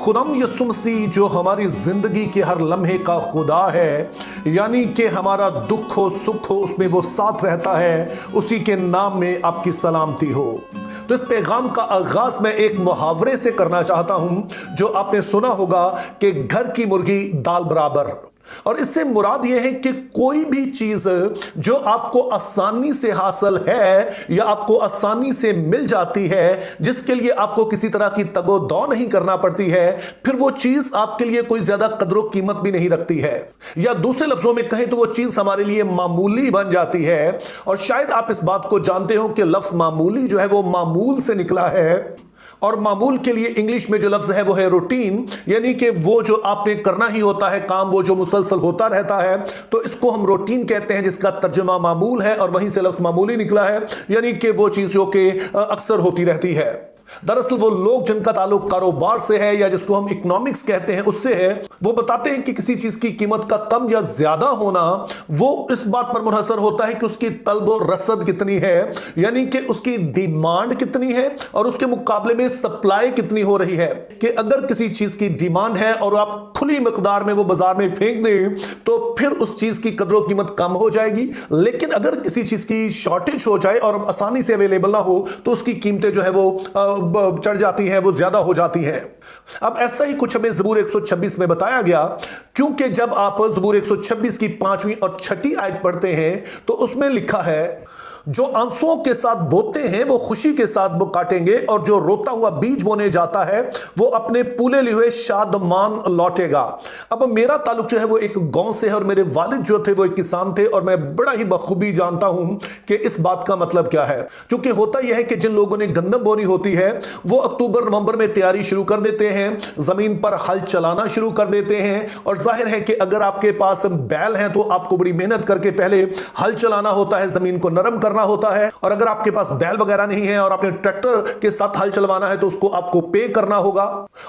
खुदाम यीशु मसीह जो हमारी जिंदगी के हर लम्हे का खुदा है, यानी कि हमारा दुख हो सुख हो उसमें वो साथ रहता है, उसी के नाम में आपकी सलामती हो। तो इस पैगाम का आगाज मैं एक मुहावरे से करना चाहता हूं जो आपने सुना होगा कि घर की मुर्गी दाल बराबर। और इससे मुराद यह है कि कोई भी चीज जो आपको आसानी से हासिल है या आपको आसानी से मिल जाती है, जिसके लिए आपको किसी तरह की तगोदौ नहीं करना पड़ती है, फिर वो चीज आपके लिए कोई ज्यादा कदर कीमत भी नहीं रखती है, या दूसरे लफ्जों में कहें तो वो चीज हमारे लिए मामूली बन जाती है। और शायद आप इस बात को जानते हो कि लफ्ज मामूली जो है वो मामूल से निकला है, और मामूल के लिए इंग्लिश में जो लफ्ज है वो है रूटीन, यानी कि वो जो आपने करना ही होता है काम, वो जो मुसलसल होता रहता है, तो इसको हम रूटीन कहते हैं, जिसका तर्जुमा मामूल है और वहीं से लफ्ज मामूली निकला है, यानी कि वो चीज जो कि अक्सर होती रहती है। दरअसल वो लोग जिनका ताल्लुक कारोबार से है या जिसको हम इकोनॉमिक्स कहते हैं उससे है, वो बताते हैं कि किसी चीज की कीमत का कम या ज्यादा होना वो इस बात पर मुनहसर होता है कि उसकी तलब और रसद कितनी है, यानी कि उसकी डिमांड कितनी है और उसके मुकाबले में सप्लाई कितनी हो रही है। कि अगर किसी चीज की डिमांड है और आप खुली मकदार में वो बाजार में फेंक दें तो फिर उस चीज की कदर कीमत कम हो जाएगी, लेकिन अगर किसी चीज की शॉर्टेज हो जाए और आसानी से अवेलेबल ना हो तो उसकी कीमतें जो है वो चढ़ जाती है, वो ज्यादा हो जाती है। अब ऐसा ही कुछ हमें ज़बूर 126 में बताया गया, क्योंकि जब आप ज़बूर 126 की 5वीं और 6ठी आयत पढ़ते हैं तो उसमें लिखा है, जो आंसुओं के साथ बोते हैं वो खुशी के साथ वो काटेंगे, और जो रोता हुआ बीज बोने जाता है वो अपने पूले लिए हुए शादमान लौटेगा। अब मेरा ताल्लुक जो है वो एक गांव से है और मेरे वालिद जो थे वो एक किसान थे, और मैं बड़ा ही बखूबी जानता हूं कि इस बात का मतलब क्या है। क्योंकि होता यह है कि जिन लोगों ने गंदम बोनी होती है वो अक्टूबर नवंबर में तैयारी शुरू कर देते हैं, जमीन पर हल चलाना शुरू कर देते हैं, और जाहिर है कि अगर आपके पास बैल हैं तो आपको बड़ी मेहनत करके पहले हल चलाना होता है, जमीन को नरम करना होता है, और अगर आपके पास बैल वगैरह नहीं है और आपने ट्रैक्टर के साथ हल चलवाना है तो उसको आपको पे करना होगा।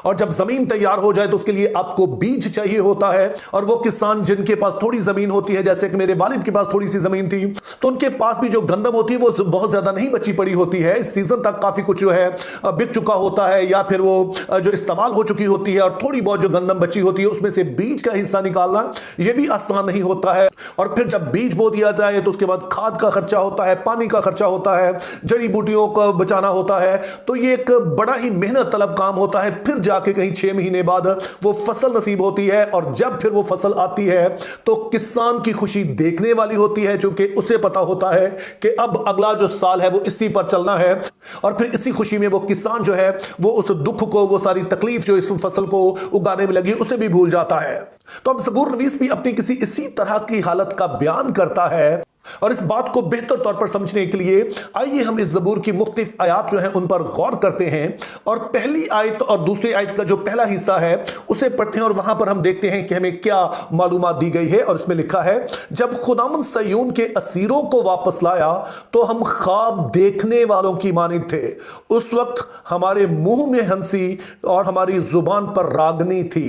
और जब जमीन तैयार हो जाए तो उसके लिए आपको बीज चाहिए होता है, और वो किसान जिनके पास थोड़ी जमीन होती है, जैसे कि मेरे वालिद के पास थोड़ी सी जमीन थी, तो उनके पास भी जो गंदम होती है वो बहुत ज्यादा नहीं बची पड़ी होती है, इस सीजन तक काफी कुछ जो है बिक चुका होता है या फिर वो जो इस्तेमाल हो चुकी होती है, और थोड़ी बहुत जो गंदम बची होती है उसमें से बीज का हिस्सा निकालना ये भी आसान नहीं होता है। और फिर जब बीज बो दिया जाए तो उसके बाद खाद का खर्चा होता है, पानी का खर्चा होता है, जड़ी बूटियों को बचाना होता है, तो ये एक बड़ा ही मेहनत तलब काम होता है। फिर जाके कहीं 6 महीने बाद वो फसल नसीब होती है, और जब फिर वो फसल आती है तो किसान की खुशी देखने वाली होती है, क्योंकि उसे पता होता है कि अब अगला जो साल है वो इसी पर चलना है। और फिर इसी खुशी में वो किसान जो है वो उस दुख को, वो सारी तकलीफ जो इस फसल को उगाने में लगी, उसे भी भूल जाता है। तो अब ज़बूर नवीस भी अपनी किसी इसी तरह की हालत का बयान करता है, और इस बात को बेहतर तौर पर समझने के लिए आइए हम इस ज़बूर की मुख्तलिफ आयत जो है उन पर गौर करते हैं। और पहली आयत और दूसरी आयत का जो पहला हिस्सा है उसे पढ़ते हैं, और वहां पर हम देखते हैं कि हमें क्या मालूमात दी गई है। और इसमें लिखा है, जब खुदावंद सयून के असीरों को वापस लाया तो हम ख्वाब देखने वालों की मानित थे, उस वक्त हमारे मुंह में हंसी और हमारी जुबान पर रागनी थी।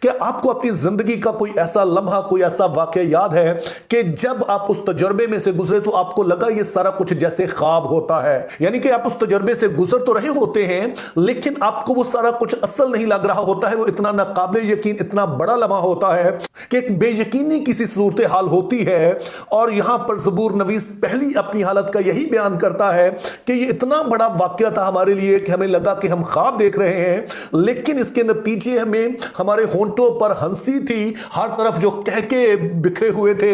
क्या आपको अपनी जिंदगी का कोई ऐसा लम्हा, कोई ऐसा वाकया याद है कि जब आप उस तजुर्बे में से गुजरे तो आपको लगा ये सारा कुछ जैसे ख्वाब होता है? यानी कि आप उस तजुर्बे से गुजर तो रहे होते हैं लेकिन आपको वो सारा कुछ असल नहीं लग रहा होता है, वो इतना नाकाबिल यकीन, इतना बड़ा लम्हा होता है कि एक बेयकीनी किसी सूरत हाल होती है। और यहां पर ज़बूर नवीस पहली अपनी हालत का यही बयान करता है कि ये इतना बड़ा वाकया था हमारे लिए कि हमें लगा कि हम ख्वाब देख रहे हैं, लेकिन इसके नतीजे हमें हमारे होंठों पर हंसी थी, हर तरफ जो कहके बिखरे हुए थे,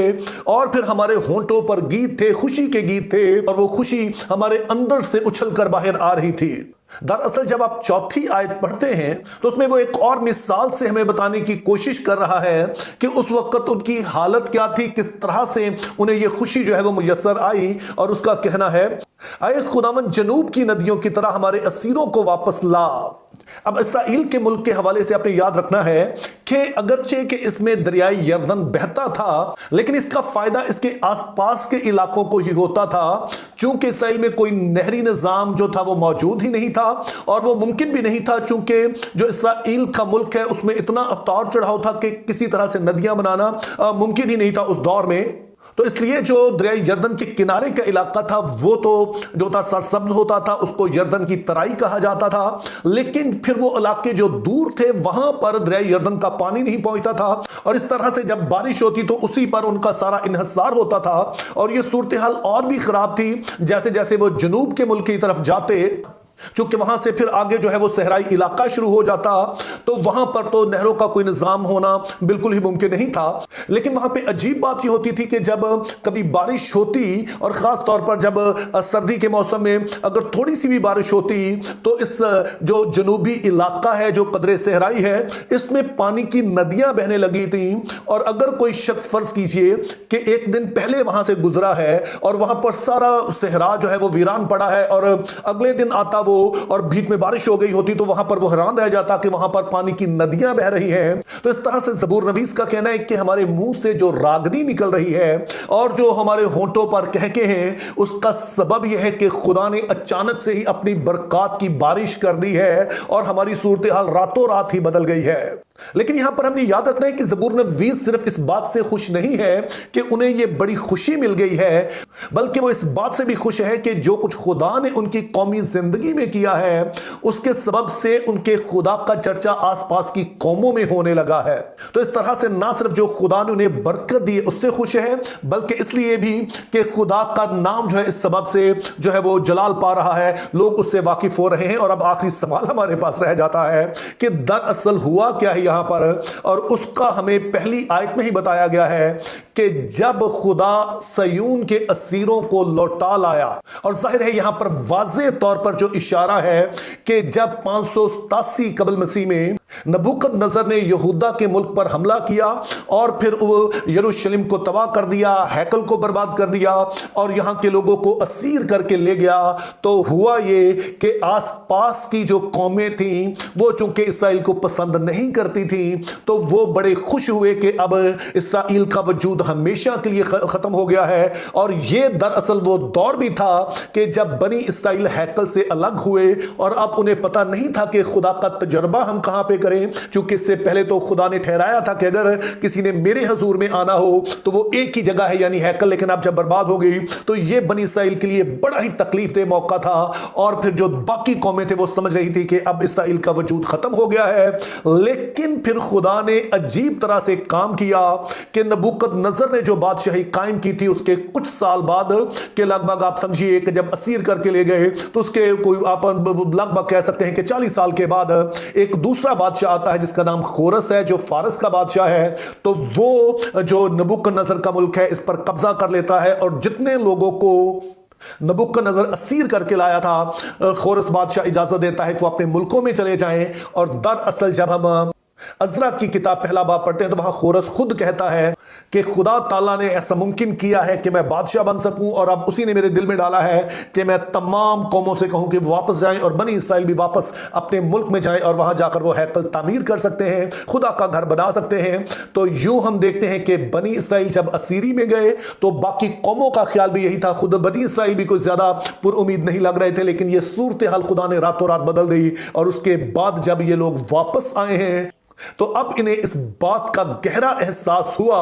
और फिर हमारे होंठों पर गीत थे, खुशी के गीत थे, और वो खुशी हमारे अंदर से उछलकर बाहर आ रही थी। दरअसल जब आप चौथी आयत पढ़ते हैं तो उसमें वो एक और मिसाल से हमें बताने की कोशिश कर रहा है कि उस वक्त उनकी हालत क्या थी, किस तरह से उन्हें ये खुशी जो है वो मुयस्सर आई। और उसका कहना है, आए खुदावंद जनूब की नदियों की तरह हमारे असीरों को वापस ला। अब इसराइल के मुल्क के हवाले से आपने याद रखना है कि अगरचे कि इसमें दरियाई यरदन बहता था, लेकिन इसका फायदा इसके आसपास के इलाकों को ही होता था, चूंकि इसराइल में कोई नहरी निजाम जो था वो मौजूद ही नहीं था, और वो मुमकिन भी नहीं था, चूंकि जो इसराइल का मुल्क है उसमें इतना उतार चढ़ाव था कि किसी तरह से नदियां बनाना मुमकिन ही नहीं था उस दौर में। तो इसलिए जो दरिया यर्दन के किनारे का इलाका था वो तो जो था सरसब्ज होता था, उसको यर्दन की तराई कहा जाता था। लेकिन फिर वो इलाके जो दूर थे वहां पर दरिया यर्दन का पानी नहीं पहुंचता था, और इस तरह से जब बारिश होती तो उसी पर उनका सारा इन्हिसार होता था। और ये सूरत हाल और भी खराब थी जैसे जैसे वो जनूब के मुल्क की तरफ जाते, चूंकि वहां से फिर आगे जो है वो सहराई इलाका शुरू हो जाता, तो वहां पर तो नहरों का कोई निजाम होना बिल्कुल ही मुमकिन नहीं था। लेकिन वहां पे अजीब बात ये होती थी कि जब कभी बारिश होती, और खास तौर पर जब सर्दी के मौसम में अगर थोड़ी सी भी बारिश होती, तो इस जो जनूबी इलाका है, जो कदरे सहराई है, इसमें पानी की नदियां बहने लगी थी। और अगर कोई शख्स फर्ज कीजिए कि एक दिन पहले वहां से गुजरा है और वहां पर सारा सहरा जो है वो वीरान पड़ा है, और अगले दिन आता और बीच में बारिश हो गई होती, तो वहां पर वो हैरान रह जाता कि वहां पर पानी की नदियां बह रही हैं। तो इस तरह से ज़बूर नवीस का कहना है कि हमारे मुंह से जो रागनी निकल रही है और जो हमारे होंठों पर कहके हैं, उसका सबब यह है कि खुदा ने अचानक से ही अपनी बरकत की बारिश कर दी है और हमारी सूरत हाल रातों रात ही बदल गई है। लेकिन यहां पर हमने याद रखना है कि ज़बूर नवीस सिर्फ इस बात से खुश नहीं है कि उन्हें यह बड़ी खुशी मिल गई है, बल्कि वो इस बात से भी खुश है कि जो कुछ खुदा ने उनकी कौमी जिंदगी में किया है, उसके सबब से उनके खुदा का चर्चा आसपास की कौमों में होने लगा है। तो इस तरह से ना सिर्फ जो खुदा ने उन्हें बरकत दी उससे खुश है, बल्कि इसलिए भी कि खुदा का नाम जो है इस सबब से जो है वो जलाल पा रहा है, लोग उससे वाकिफ हो रहे हैं। और अब आखिरी सवाल हमारे पास रह जाता है कि दरअसल हुआ क्या है यहां पर, और उसका हमें पहली आयत में ही बताया गया है कि जब खुदा सयून के असीरों को लौटा लाया, और जाहिर है यहां पर वाज़े तौर पर जो इशारा है कि जब 587 कबल मसीह में नबूकदनजर ने यहूदा के मुल्क पर हमला किया और फिर वो यरूशलेम को तबाह कर दिया, हैकल को बर्बाद कर दिया और यहां के लोगों को असीर करके ले गया, तो हुआ ये कि आसपास की जो कौमें थीं वो चूंकि इसराइल को पसंद नहीं करती थी, तो वो बड़े खुश हुए कि अब इसराइल का वजूद हमेशा के लिए खत्म हो गया है। और ये दरअसल वो दौर भी था कि जब बनी इसराइल हैकल से अलग हुए और अब उन्हें पता नहीं था कि खुदा का तजर्बा हम कहां पे करें, क्योंकि इससे पहले तो खुदा ने ठहराया था कि अगर किसी ने मेरे हजूर में आना हो तो वो एक ही जगह है, यानी हैकल। लेकिन अब जब बर्बाद हो गई तो ये बनी इसराइल के लिए बड़ा ही तकलीफ दे मौका था, और फिर जो बाकी कौमें थे वो समझ रही थी कि अब इसराइल का वजूद खत्म हो गया है। लेकिन फिर खुदा ने अजीब तरह से काम किया कि नबूकदनजर ने जो बादशाही कायम की थी उसके कुछ साल बाद के लगभग आप समझिए कि जब असीर करके ले गए, तो उसके कोई आप लगभग कह सकते हैं कि 40 साल के बाद एक दूसरा बादशाह आता है जिसका नाम खोरस है, जो फारस का बादशाह है। तो वो जो नबूकदनजर का मुल्क है इस पर कब्जा कर लेता है, और जितने लोगों को नबूकदनजर असीर करके लाया था, खोरस बादशाह इजाजत देता है कि वो अपने मुल्कों में चले जाएं। और दरअसल जब हम अज़रा की किताब पहला बाब पढ़ते हैं तो वहां खोरस खुद कहता है कि खुदा ताला ने ऐसा मुमकिन किया है कि मैं बादशाह बन सकूं, और अब उसी ने मेरे दिल में डाला है कि मैं तमाम कौमों से कहूं कि वो वापस जाएं और बनी इसराइल भी वापस अपने मुल्क में जाएं और वहां जाकर वो हैकल तामीर कर सकते हैं, खुदा का घर बना सकते हैं। तो यूं हम देखते हैं कि बनी इसराइल जब असीरी में गए तो बाकी कौमों का ख्याल भी यही था, खुद बनी इसराइल भी कोई ज्यादा पुरुम्मीद नहीं लग रहे थे। लेकिन ये सूरत हाल खुदा ने रातों रात बदल दी, और उसके बाद जब ये लोग वापस आए हैं तो अब इन्हें इस बात का गहरा एहसास हुआ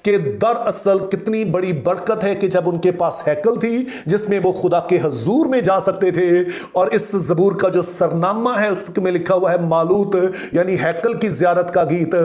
कि दरअसल कितनी बड़ी बरकत है कि जब उनके पास हैकल थी जिसमें वो खुदा के हजूर में जा सकते थे। और इस ज़बूर का जो सरनामा है उसमें लिखा हुआ है मालूत, यानी हैकल की ज़ियारत का गीत।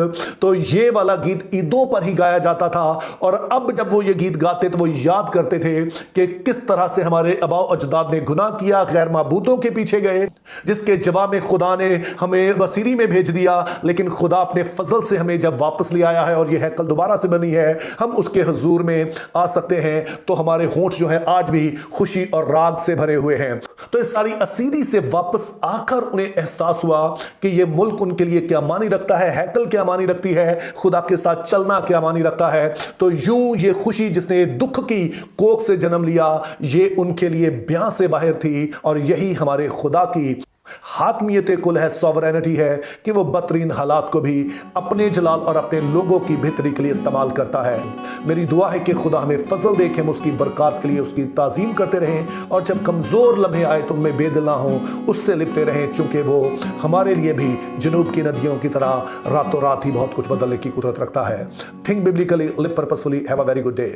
तो ये वाला गीत ईदों पर ही गाया जाता था, और अब जब वो ये गीत गाते तो वो याद करते थे कि किस तरह से हमारे आबा अजदाद ने गुनाह किया, गैर माबूदों के पीछे गए, जिसके जवाब में खुदा ने हमें बसीरी में भेज दिया। लेकिन खुदा अपने फजल से हमें जब वापस ले आया है और यह हैकल दोबारा से बनी है, हम उसके हुजूर में आ सकते हैं, तो हमारे होंठ जो है आज भी खुशी और राग से भरे हुए हैं। तो इस सारी असीरी से वापस आकर उन्हें एहसास हुआ कि यह मुल्क उनके लिए क्या मानी रखता है, हैकल क्या मानी रखती है, खुदा के साथ चलना क्या मानी रखता है। तो यूं ये खुशी जिसने दुख की कोख से जन्म लिया, ये उनके लिए ब्याह से बाहर थी, और यही हमारे खुदा की हाकमियत कुल है, सॉवरेनिटी है कि वो बदतरीन हालात को भी अपने जलाल और अपने लोगों की बेहतरी के लिए इस्तेमाल करता है। मेरी दुआ है कि खुदा हमें फजल दे कि हम उसकी बरकत के लिए उसकी ताज़ीम करते रहें, और जब कमज़ोर लम्हे आए तो उनमें बेदिल ना हो, उससे लिपटे रहें, चूँकि वो हमारे लिए भी जनूब की नदियों की तरह रातों रात ही बहुत कुछ बदलने की कुदरत रखता है। Think biblically, live purposefully, have a very good day.